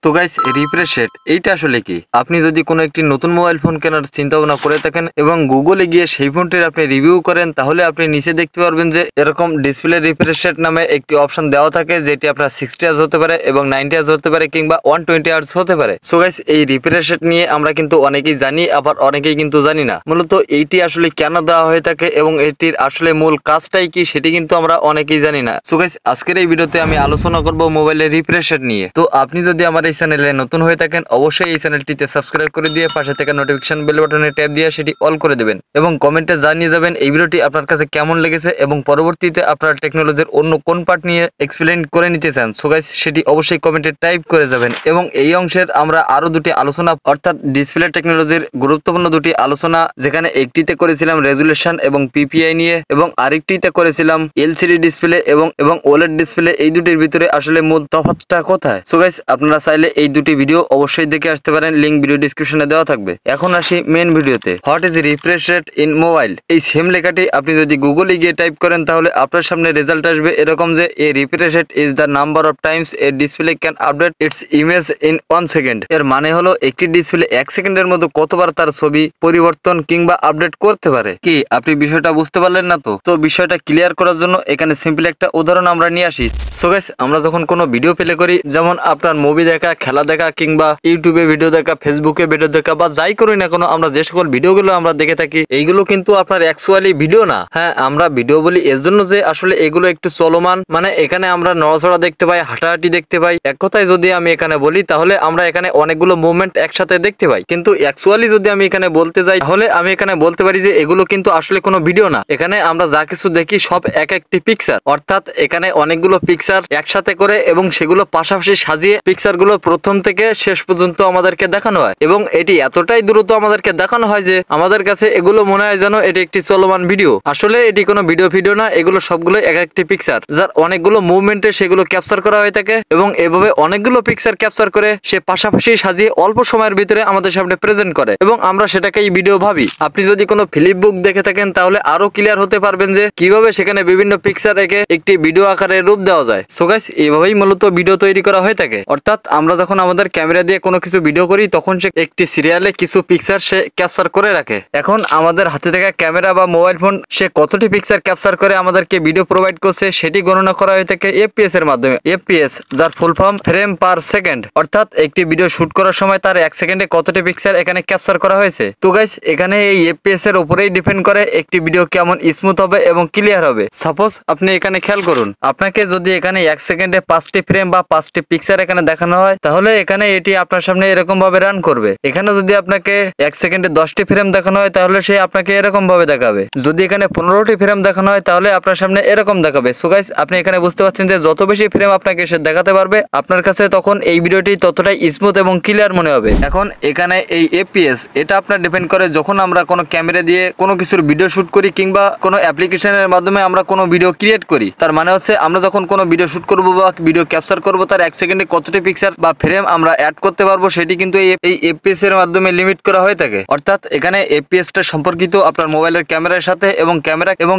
তো guys refresh rate এইটা আসলে কি? আপনি যদি কোনো একটি নতুন মোবাইল ফোন কেনার চিন্তা ভাবনা করে থাকেন এবং গুগলে গিয়ে সেই ফোনটির আপনি রিভিউ করেন, তাহলে আপনি নিচে দেখতে পারবেন যে এরকম ডিসপ্লে রিফ্রেশ রেট নামে একটি অপশন দেওয়া থাকে, যেটি আপনার 60 হার্জ হতে পারে এবং 90 হার্জ হতে পারে কিংবা 120 হার্জ হতে পারে। সো গাইস এই রিফ্রেশ রেট নিয়ে আমরা কিন্তু অনেকেই জানি, আবার অনেকেই কিন্তু জানি না। মূলত এইটি আসলে কেন দেওয়া হয়ে থাকে এবং এটির আসলে মূল কাজটাই কি সেটি কিন্তু আমরা অনেকেই জানি না। সো গাইস আজকের এই ভিডিওতে আমি আলোচনা করব মোবাইলের রিফ্রেশ রেট নিয়ে। তো আপনি যদি আমার এই চ্যানেলে নতুন হয়ে থাকেন, অবশ্যই এই চ্যানেলটিতে সাবস্ক্রাইব করে দিয়ে পাশে থাকা নোটিফিকেশন বেল বাটনে ট্যাপ দিয়ে সেটি অল করে দেবেন এবং কমেন্টে জানিয়ে যাবেন এই ভিডিওটি আপনার কাছে কেমন লেগেছে এবং পরবর্তীতে আপনার টেকনোলজির অন্য কোন পার্ট নিয়ে এক্সপ্লেইন করে নিতে চান। সো গাইস সেটি অবশ্যই কমেন্টে টাইপ করে যাবেন। এবং এই অংশের আমরা আরো দুটি আলোচনা অর্থাৎ ডিসপ্লে টেকনোলজির গুরুত্বপূর্ণ দুটি আলোচনা, যেখানে একটিতে করেছিলাম রেজুলেশন এবং পিপিআই নিয়ে এবং আরেকটিতে করেছিলাম এলসিডি ডিসপ্লে এবং ওলেড ডিসপ্লে। এই দুটির ভিতরে আসলে মূল তফাৎটা কোথায়? সো গাইস আপনারা চাইলে এই দুটি ভিডিও অবশ্যই দেখে আসতে পারেন, লিংক ভিডিও ডেসক্রিপশনে দেওয়া থাকবে। এখন আসি মেন ভিডিওতে। What is refresh rate in mobile? এই সেম লেখাটি আপনি যদি গুগলে গিয়ে টাইপ করেন, তাহলে আপনার সামনে রেজাল্ট আসবে এরকম যে a refresh rate is the number of times a display can update its image in 1 second. এর মানে হলো একটি ডিসপ্লে 1 সেকেন্ডের মধ্যে কতবার তার ছবি পরিবর্তন কিংবা আপডেট করতে পারে। কি আপনি বিষয়টা বুঝতে পারলেন না? তো বিষয়টা ক্লিয়ার করার জন্য এখানে সিম্পল একটা উদাহরণ আমরা নিয়ে আসি। সো গাইস আমরা যখন কোনো ভিডিও প্লে করি, যেমন আপনার মুভি দেখা, খেলা দেখা কিংবা ইউটিউবে ভিডিও দেখা, ফেসবুকে ভিডিও দেখা বা যাই করি না কোনো, আমরা যে সকল ভিডিওগুলো আমরা দেখে থাকি এইগুলো কিন্তু আপনার অ্যাকচুয়ালি ভিডিও না। হ্যাঁ, আমরা ভিডিও বলি এর জন্য যে আসলে এগুলো একটু চলমান, মানে এখানে আমরা নড়াচড়া দেখতে পাই, হাঁটাহাঁটি দেখতে পাই। এক কথায় যদি আমি এখানে বলি, তাহলে আমরা এখানে অনেকগুলো মুভমেন্ট একসাথে দেখতে পাই। কিন্তু অ্যাকচুয়ালি যদি আমি এখানে বলতে যাই, তাহলে আমি এখানে বলতে পারি যে এগুলো কিন্তু আসলে কোনো ভিডিও না। এখানে আমরা যা কিছু দেখি সব এক একটি পিকচার, অর্থাৎ এখানে অনেকগুলো পিকচার একসাথে করে এবং সেগুলো পাশাপাশি সাজিয়ে পিকচার গুলো প্রথম থেকে শেষ পর্যন্ত আমাদেরকে দেখানো হয় এবং এটি এতটাই দ্রুত আমাদেরকে দেখানো হয় যে আমাদের কাছে এগুলো মনে হয় যেন এটি একটি চলমান ভিডিও। আসলে এটি কোনো ভিডিও না, এগুলো সবগুলো এক একটি পিকচার যার অনেকগুলো মুভমেন্টে সেগুলো ক্যাপচার করা হয়ে থাকে এবং এভাবে অনেকগুলো পিকচার ক্যাপচার করে সে পাশাপাশি সাজিয়ে অল্প সময়ের ভিতরে আমাদের সামনে প্রেজেন্ট করে এবং আমরা সেটাকেই ভিডিও ভাবি। আপনি যদি কোনো ফিলিপ বুক দেখে থাকেন, তাহলে আরো ক্লিয়ার হতে পারবেন যে কিভাবে সেখানে বিভিন্ন পিকচার এঁকে একটি ভিডিও আকারে রূপ দেওয়া যায়। সো গাইস এইভাবেই মূলত ভিডিও তৈরি করা হয়ে থাকে। অর্থাৎ আমরা যখন আমাদের ক্যামেরা দিয়ে কোনো কিছু ভিডিও করি, তখন সে একটি সিরিয়ালে কিছু পিকচার সে ক্যাপচার করে রাখে। এখন আমাদের হাতে থাকা ক্যামেরা বা মোবাইল ফোন সে কতটি পিকচার ক্যাপচার করে আমাদেরকে ভিডিও প্রোভাইড করছে সেটি গণনা করা হয়ে থাকে এফপিএস এর মাধ্যমে। এফপিএস যার full form frame per second, অর্থাৎ একটি ভিডিও শুট করার সময় তার 1 সেকেন্ডে কতটি পিকচার এখানে ক্যাপচার করা হয়েছে। তো গাইস এখানে এই এফপিএস এর উপরেই ডিপেন্ড করে একটি ভিডিও কেমন স্মুথ হবে এবং ক্লিয়ার হবে। সাপোজ আপনি এখানে খেয়াল করুন, আপনাকে যদি এখানে 1 সেকেন্ডে 5টি ফ্রেম বা 5টি পিকচার এখানে দেখানো হয়, তাহলে এখানে এটি আপনার সামনে এরকম ভাবে রান করবে। এখানে যদি আপনাকে 1 সেকেন্ডে 10টি ফ্রেম দেখানো হয়, তাহলে সে আপনাকে এরকম ভাবে দেখাবে। যদি এখানে 15টি ফ্রেম দেখানো হয়, তাহলে আপনার সামনে এরকম দেখাবে। সো গাইস আপনি এখানে বুঝতে পারছেন যে যত বেশি ফ্রেম আপনাকে সে দেখাতে পারবে, আপনার কাছে তখন এই ভিডিওটি ততটাই স্মুথ এবং ক্লিয়ার মনে হবে। এখন এখানে এই এফপিএস এটা আপনার ডিপেন্ড করে যখন আমরা কোনো ক্যামেরা দিয়ে কোনো কিছুর ভিডিও শুট করি কিংবা কোনো অ্যাপ্লিকেশনের মাধ্যমে আমরা কোনো ভিডিও ক্রিয়েট করি। তার মানে হচ্ছে আমরা যখন কোনো ভিডিও শুট করবো বা ভিডিও ক্যাপচার করবো, তার 1 সেকেন্ডে কতটি পিকচার বা ফ্রেম আমরা অ্যাড করতে পারবো সেটি কিন্তু এই এফপিএস এর মাধ্যমে লিমিট করা হয়ে থাকে। অর্থাৎ এখানে এফপিএসটা সম্পর্কিত আপনার মোবাইলের ক্যামেরার সাথে এবং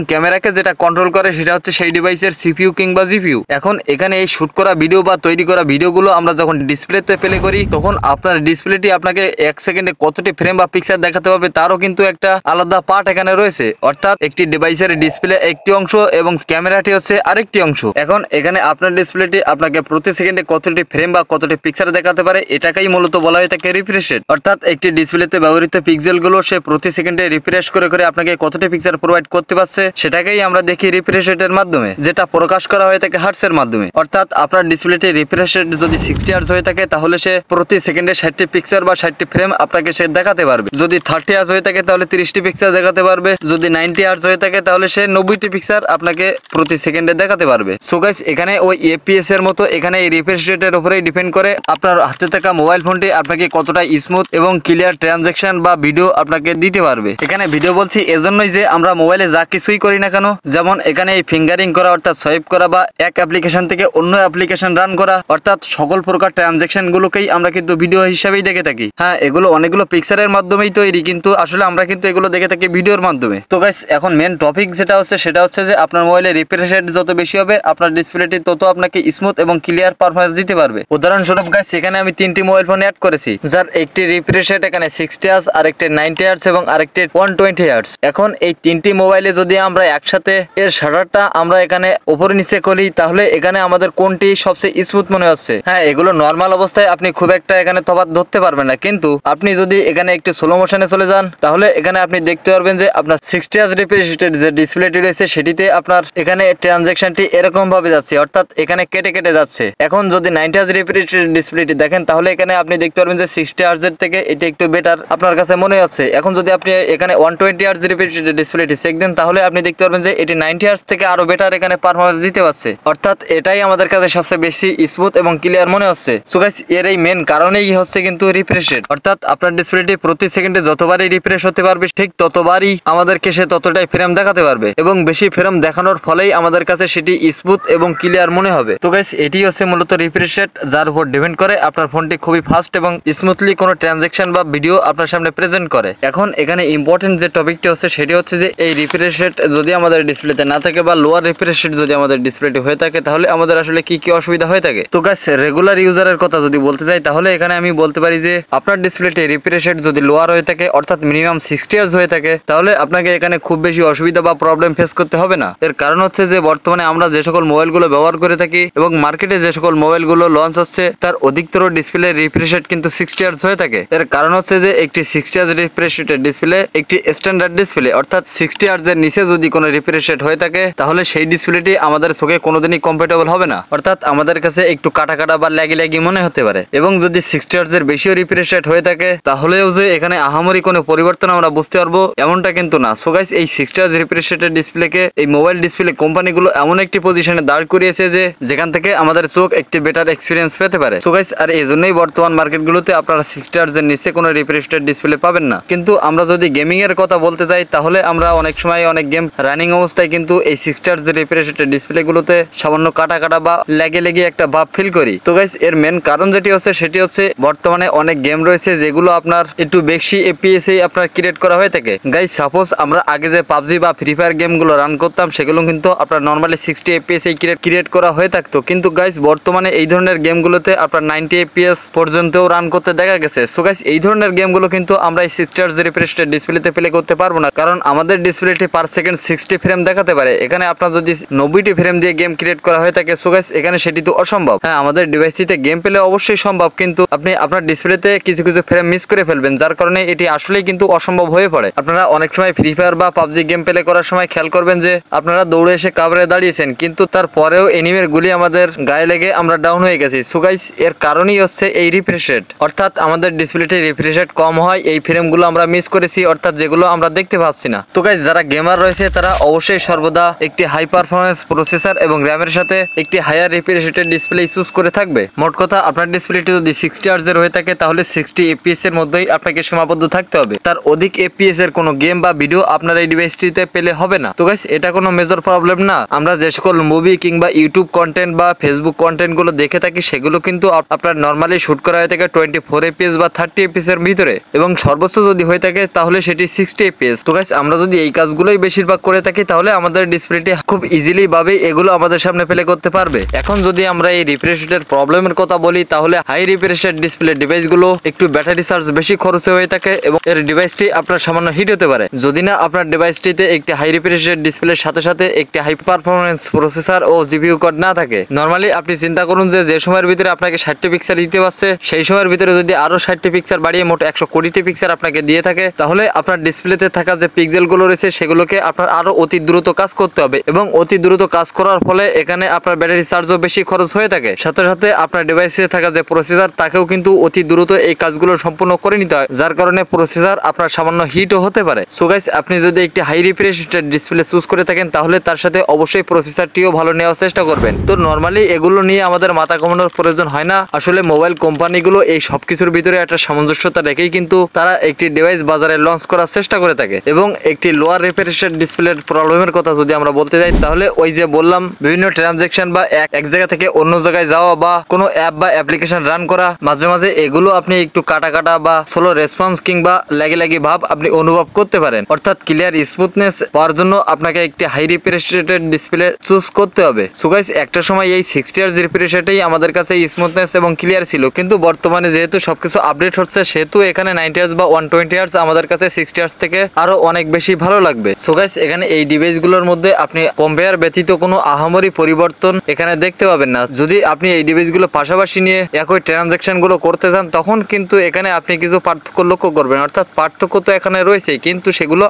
ক্যামেরাকে যেটা কন্ট্রোল করে সেটা হচ্ছে সেই ডিভাইসের সিপিইউ কিংবা জিপিইউ। এখন এখানে এই শুট করা ভিডিও বা তৈরি করা ভিডিওগুলো আমরা যখন ডিসপ্লেতে প্লে করি, তখন আপনার ডিসপ্লেটি আপনাকে 1 সেকেন্ডে কতটি ফ্রেম বা পিকচার দেখাতে পারবে তারও কিন্তু একটা আলাদা পার্ট এখানে রয়েছে। অর্থাৎ একটি ডিভাইসের ডিসপ্লে একটি অংশ এবং ক্যামেরাটি হচ্ছে আরেকটি অংশ। এখন এখানে আপনার ডিসপ্লেটি আপনাকে প্রতি সেকেন্ডে কতটি ফ্রেম বা কতটি পিকচার দেখাতে পারে, এটাকেই মূলত বলা হয়ে থাকে রিফ্রেশ রেট। অর্থাৎ একটি ডিসপ্লেতে ব্যবহৃত পিক্সেলগুলো সে প্রতি সেকেন্ডে রিফ্রেশ করে আপনাকে কতটি পিকচার প্রোভাইড করতে পারছে সেটাকেই আমরা দেখি রিফ্রেশ রেটের মাধ্যমে, যেটা প্রকাশ করা হয়ে থাকে হার্টসের মাধ্যমে। অর্থাৎ আপনার ডিসপ্লেটি রিফ্রেশ রেট যদি 60 হার্জ হয়ে থাকে, তাহলে সে প্রতি সেকেন্ডে 60টি পিকচার বা 60টি ফ্রেম আপনাকে সে দেখাতে পারবে। যদি 30 হার্জ হয়ে থাকে, তাহলে 30টি পিকচার দেখাতে পারবে। যদি 90 হার্জ হয়ে থাকে, তাহলে সে 90টি পিকচার আপনাকে প্রতি সেকেন্ডে দেখাতে পারবে। সো গাইস এখানে ওই এফপিএস এর মতো এখানে এই রিফ্রেশ রেটের উপরেই ডিপেন্ড করে আপনার হাতে থাকা মোবাইল ফোনটি আপনাকে কতটা স্মুথ এবং ক্লিয়ার ট্রানজাকশন বা ভিডিও আপনাকে দিতে পারবে। এখানে ভিডিও বলছি এজন্যই যে আমরা মোবাইলে যা কিছুই করি না কেন, যেমন এখানে এই ফিঙ্গারিং করা অর্থাৎ সোয়াইপ করা বা এক অ্যাপ্লিকেশন থেকে অন্য অ্যাপ্লিকেশন রান করা, অর্থাৎ সকল প্রকার ট্রানজাকশন গুলোকেই আমরা কিন্তু ভিডিও হিসাবেই দেখে থাকি। হ্যাঁ, এগুলো অনেকগুলো পিকচারের মাধ্যমেই তৈরি, কিন্তু আসলে আমরা কিন্তু এগুলো দেখে থাকি ভিডিওর মাধ্যমে। তো গাইস এখন মেন টপিক যেটা হচ্ছে যে আপনার মোবাইলে রিফ্রেশ রেট যত বেশি হবে, আপনার ডিসপ্লেটি তত আপনাকে স্মুথ এবং ক্লিয়ার পারফরম্যান্স দিতে পারবে। উদাহরণ উদাহরণস্বরূপ গাইস এখানে আমি 3টি মোবাইল ফোন অ্যাড করেছি, যার একটি রিফ্রেশ রেট এখানে 60 হার্টজ, আরেকটি 90 হার্টজ এবং আরেকটি 120 হার্টজ। এখন এই 3টি মোবাইলে যদি আমরা একসাথে এর শাটারটা আমরা এখানে উপরে নিচে করি, তাহলে এখানে আমাদের কোনটি সবচেয়ে স্মুথ মনে হচ্ছে? হ্যাঁ, এগুলো নর্মাল অবস্থায় আপনি খুব একটা এখানে তফাৎ ধরতে পারবেন না, কিন্তু আপনি যদি এখানে একটু স্লো মোশনে চলে যান, তাহলে এখানে আপনি দেখতে পারবেন যে আপনার 60 হার্টজ রিফ্রেশ রেটের যে ডিসপ্লেটি রয়েছে সেটিতে আপনার এখানে ট্রানজ্যাকশনটি এরকম ভাবে যাচ্ছে, অর্থাৎ এখানে কেটে কেটে যাচ্ছে। এখন যদি 90 হার্টজ রিফ্রেশ ডিসপ্লেটি দেখেন, তাহলে এখানে আপনি দেখতে পারবেন যে 60 হার্টজের থেকে এটা একটু বেটার আপনার কাছে মনে হচ্ছে। এখন যদি আপনি এখানে 120 হার্টজ রিফ্রেশ ডিসপ্লেটি চেক দেন, তাহলে আপনি দেখতে পারবেন যে এটি 90 হার্টজ থেকে আরো বেটার এখানে পারফরম্যান্স দিতে পারছে, অর্থাৎ এটাই আমাদের কাছে সবচেয়ে বেশি স্মুথ এবং ক্লিয়ার মনে হচ্ছে। সো গাইস এর এই মেন কারণেই হচ্ছে কিন্তু রিফ্রেশ রেট, অর্থাৎ আপনার ডিসপ্লেটি প্রতি সেকেন্ডে যতবারই রিফ্রেশ হতে পারবে ঠিক ততবারই আমাদেরকে সে ততটাই ফ্রেম দেখাতে পারবে, এবং বেশি ফ্রেম দেখানোর ফলেই আমাদের কাছে সেটি স্মুথ এবং ক্লিয়ার মনে হবে। তো গাইস এটি হচ্ছে মূলত রিফ্রেশ রেট, যার উপর ডিপেন্ড করে আপনার ফোনটি খুবই ফাস্ট এবং স্মুথলি কোনো ট্রানজ্যাকশন বা ভিডিও আপনার সামনে প্রেজেন্ট করে। এখন এখানে ইম্পর্টেন্ট যে টপিকটি হচ্ছে সেটি হচ্ছে যে এই রিফ্রেশ রেট যদি আমাদের ডিসপ্লেতে না থাকে বা লোয়ার রিফ্রেশ রেট যদি আমাদের ডিসপ্লেটি হয়ে থাকে, তাহলে আমাদের আসলে কি কি অসুবিধা হয়ে থাকে। তো গাইস রেগুলার ইউজারের কথা যদি বলতে চাই, তাহলে এখানে আমি বলতে পারি যে আপনার ডিসপ্লেটি রিফ্রেশ রেট যদি লোয়ার হয়ে থাকে, অর্থাৎ মিনিমাম 60 হার্টজ হয়ে থাকে, তাহলে আপনাকে এখানে খুব বেশি অসুবিধা বা প্রবলেম ফেস করতে হবে না। এর কারণ হচ্ছে যে বর্তমানে আমরা যে সকল মোবাইলগুলো ব্যবহার করে থাকি এবং মার্কেটে যে সকল মোবাইলগুলো লঞ্চ হচ্ছে, তার অধিকতর ডিসপ্লে রিফ্রেশ রেট কিন্তু 60 হার্টজ হয়ে থাকে। এর কারণ হচ্ছে যে একটি 60 হার্টজ রিফ্রেশ রেটের ডিসপ্লে একটি স্ট্যান্ডার্ড ডিসপ্লে, অর্থাৎ 60 হার্টজের নিচে যদি কোনো রিফ্রেশ রেট হয়ে থাকে, তাহলে সেই ডিসপ্লেটি আমাদের চোখে কোনোদিনই কম্পেটেবল হবে না, অর্থাৎ আমাদের কাছে একটু কাটা কাটা বা ল্যাগি ল্যাগি মনে হতে পারে। এবং যদি 60 হার্টজের বেশিও রিফ্রেশ রেট হয়ে থাকে, তাহলেও যে এখানে আহামরি কোনো পরিবর্তন আমরা বুঝতে পারবো এমনটা কিন্তু না। সো গাইস এই 60 হার্টজ রিফ্রেশ রেটের ডিসপ্লেকে এই মোবাইল ডিসপ্লে কোম্পানিগুলো এমন একটি পজিশনে দাঁড় করিয়েছে যে যেখান থেকে আমাদের চোখ একটি বেটার এক্সপিরিয়েন্স পেতে পারে। সো গাইস আর এই জন্যই বর্তমান মার্কেটগুলোতে আপনারা 60 হার্টজের নিচে কোনো রিফ্রেশ রেট ডিসপ্লে পাবেন না। কিন্তু আমরা যদি গেমিং এর কথা বলতে যাই, তাহলে আমরা অনেক সময় অনেক গেম রানিং অবস্থায় কিন্তু এই 60 হার্টজ রিফ্রেশ রেটের ডিসপ্লেগুলোতে সামান্য কাটা কাটা বা লেগে লেগে একটা ভাব ফিল করি। তো গাইস এর মেন কারণ যেটি হচ্ছে সেটি হচ্ছে বর্তমানে অনেক গেম রয়েছে যেগুলো আপনার একটু বেশি এপিএস আপনার ক্রিয়েট করা হয়ে থাকে। গাইস সাপোজ আমরা আগে যে পাবজি বা ফ্রি ফায়ার গেমগুলো রান করতাম, সেগুলো কিন্তু আপনার নর্মালি 60 এপিএস ক্রিয়েট করা হয়ে থাকতো, কিন্তু গাইস বর্তমানে এই ধরনের গেমগুলোতে আপনার 90 এপিএস পর্যন্তও রান করতে দেখা গেছে। সো গাইস এই ধরনের গেমগুলো কিন্তু আমরা এই 60 হার্টজ রিফ্রেশ রেট ডিসপ্লেতে প্লে করতে পারবো না, কারণ আমাদের ডিসপ্লেটি পার সেকেন্ড 60 ফ্রেম দেখাতে পারে। এখানে আপনার যদি 90টি ফ্রেম দিয়ে গেম ক্রিয়েট করা হয়ে থাকে, সো গাইস এখানে সেটি তো অসম্ভব। হ্যাঁ, আমাদের ডিভাইসটিতে গেম পেলে অবশ্যই সম্ভব, কিন্তু আপনি আপনার ডিসপ্লেতে কিছু কিছু ফ্রেম মিস করে ফেলবেন, যার কারণে এটি আসলেই কিন্তু অসম্ভব হয়ে পড়ে। আপনারা অনেক সময় ফ্রি ফায়ার বা পাবজি গেম প্লে করার সময় খেয়াল করবেন যে আপনারা দৌড়ে এসে কাভারে দাঁড়িয়েছেন, কিন্তু তারপরেও এনিমের গুলি আমাদের গায়ে লেগে আমরা ডাউন হয়ে গেছি। সো গাইস এর কারণই হচ্ছে এই রিফ্রেশ রেট, অর্থাৎ আমাদের ডিসপ্লেটি রিফ্রেশ রেট কম হয়, এই ফ্রেমগুলো আমরা মিস করেছি, অর্থাৎ যেগুলো আমরা দেখতে পাচ্ছি না। তো গাইস যারা গেমার রয়েছে তারা অবশ্যই সর্বদা একটি হাই পারফরমেন্স প্রসেসর এবং র্যামের সাথে একটি হায়ার রিফ্রেশ রেটের ডিসপ্লে চুজ করে থাকবে। মোট কথা আপনার ডিসপ্লেটি যদি 60 হার্টজের হয়ে থাকে, তাহলে 60 এপিএস এর মধ্যেই আপনাকে সীমাবদ্ধ থাকতে হবে। তার অধিক এপিএস এর কোনো গেম বা ভিডিও আপনার এই ডিভাইসটিতে পেলে হবে না। তো গাইস এটা কোনো মেজর প্রবলেম না। আমরা যে সকল মুভি কিংবা ইউটিউব কন্টেন্ট বা ফেসবুক কন্টেন্ট গুলো দেখে থাকি, সেগুলো কিন্তু আপনার নর্মালি শুট করা হয়ে থাকে 24 এপিএস বা 30 এপিএস এর ভিতরে, এবং সর্বোচ্চ যদি হয়ে থাকে তাহলে সেটি 60 এপিএস। তো গাইস আমরা যদি এই কাজগুলোই বেশিরভাগ করে থাকি, তাহলে আমাদের ডিসপ্লেটি খুব ইজিলি ভাবে এগুলো আমাদের সামনে প্লে করতে পারবে। এখন যদি আমরা এই রিফ্রেশ রেটের প্রবলেমের কথা বলি, তাহলে হাই রিফ্রেশ রেট ডিসপ্লে ডিভাইসগুলো একটু ব্যাটারি চার্জ বেশি খরচে হয়ে থাকে এবং এর ডিভাইসটি আপনার সামান্য হিট হতে পারে। যদি না আপনার ডিভাইসটিতে একটি হাই রিফ্রেশ রেট ডিসপ্লের সাথে সাথে একটি হাই পারফরমেন্স প্রসেসর ও জিপিইউ কার্ড না থাকে। নরমালি আপনি চিন্তা করুন যে সময়ের ভিতরে আপনাকে 60টি পিক্সেল দিতে পারছে, সেই সময়ের ভিতরে যদি আরো 60টি পিক্সেল বাড়িয়ে মোট 100 কোটিটি পিক্সেল আপনাকে দিয়ে থাকে, তাহলে আপনার ডিসপ্লেতে থাকা যে পিক্সেলগুলো রয়েছে সেগুলোকে আপনার আরো অতি দ্রুত কাজ করতে হবে, এবং অতি দ্রুত কাজ করার ফলে এখানে আপনার ব্যাটারি চার্জও বেশি খরচ হয়ে থাকে। সাথে সাথে আপনার ডিভাইসে থাকা যে প্রসেসর তাকেও কিন্তু অতি দ্রুত এই কাজগুলো সম্পূর্ণ করে নিতে হয়, যার কারণে প্রসেসর আপনার সামান্য হিটও হতে পারে। সো গাইস আপনি যদি একটি হাই রিফ্রেশ রেটের ডিসপ্লে চুজ করে থাকেন, তাহলে তার সাথে অবশ্যই প্রসেসরটিও ভালো নেওয়ার চেষ্টা করবেন। তো নরমালি এগুলো নিয়ে আমাদের মাথা ঘামানোর প্রয়োজন হয় না। আসলে মোবাইল কোম্পানিগুলো এই সবকিছুর ভিতরে একটা সামঞ্জস্যতা রেখেই কিন্তু তারা একটি ডিভাইস বাজারে লঞ্চ করার চেষ্টা করে থাকে। এবং একটি লোয়ার রিফ্রেশ রেট ডিসপ্লের প্রবলেমের কথা যদি আমরা বলতে যাই, তাহলে ওই যে বললাম বিভিন্ন ট্রানজ্যাকশন বা এক জায়গা থেকে অন্য জায়গায় যাওয়া বা কোনো অ্যাপ বা অ্যাপ্লিকেশন রান করা, মাঝে মাঝে এগুলো আপনি একটু কাটা কাটা বা স্লো রেসপন্স কিংবা ল্যাগি ল্যাগি ভাব আপনি অনুভব করতে পারেন। অর্থাৎ ক্লিয়ার স্মুথনেস পাওয়ার জন্য আপনাকে একটি high refresh rated display choose করতে হবে। সো গাইস একটা সময় এই 60 হার্টজ রিফ্রেশ রেটেই আমাদের কাছে স্মুথনেস এবং ক্লিয়ার ছিল, কিন্তু বর্তমানে যেহেতু সবকিছু আপডেট হচ্ছে সেহেতু এখানে 90 হার্জ বা 120 হার্জ আমাদের কাছে 60 হার্জ থেকে আরো অনেক বেশি ভালো লাগবে। সো গাইস এখানে এই ডিভাইসগুলোর মধ্যে আপনি কম্পেয়ার ব্যতীত কোনো আহামরি পরিবর্তন এখানে দেখতে পাবেন না। যদি আপনি এই ডিভাইসগুলো পাশাপাশি নিয়ে একই ট্রানজাকশন গুলো করতে চান তখন কিন্তু এখানে আপনি কিছু পার্থক্য লক্ষ্য করবেন, অর্থাৎ পার্থক্য তো এখানে রয়েছে কিন্তু সেগুলো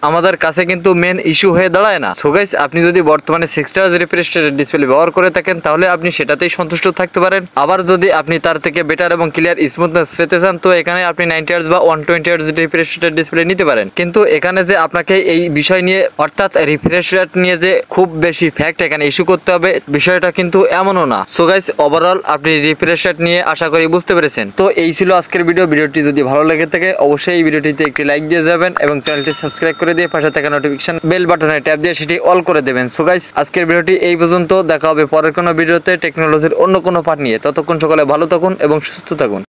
আমাদের কাছে কিন্তু মেন ইস্যু হয়ে দাঁড়ায় না। সো গাইস আপনি যদি বর্তমানে 60 হার্জ রিফ্রেশ রেট ডিসপ্লে ব্যবহার করে থাকেন তাহলে আপনি সেটাতেই সন্তুষ্ট থাকতে পারেন। আবার যদি আপনি তার থেকে বেটার এবং ক্লিয়ার স্মুথনেস পেতে চান তো এখানে আপনি 90 হার্জ বা 120 হার্জ রিফ্রেশ রেট ডিসপ্লে নিতে পারেন। কিন্তু এখানে যে আপনাকে এই বিষয় নিয়ে অর্থাৎ রিফ্রেশ রেট নিয়ে যে খুব বেশি ফ্যাক্ট এখানে ইস্যু করতে হবে বিষয়টা কিন্তু এমনও না। সো গাইস ওভারঅল আপনি রিফ্রেশ রেট নিয়ে আশা করি বুঝতে পেরেছেন। তো এই ছিল আজকের ভিডিওটি যদি ভালো লেগে থাকে অবশ্যই এই ভিডিওটিতে একটি লাইক দিয়ে যাবেন এবং চ্যানেলটি সাবস্ক্রাইব করে দিয়ে পাশে থাকা নোটিফিকেশন বেল বাটনে ট্যাপ দিয়ে সেটি অল করে দেবেন। সো গাইস আজকের ভিডিওটি এই পর্যন্ত, দেখা হবে পরের কোনো ভিডিওতে টেকনোলজির অন্য কোনো পার্ট নিয়ে। ততক্ষণ সকলে ভালো থাকুন এবং সুস্থ থাকুন।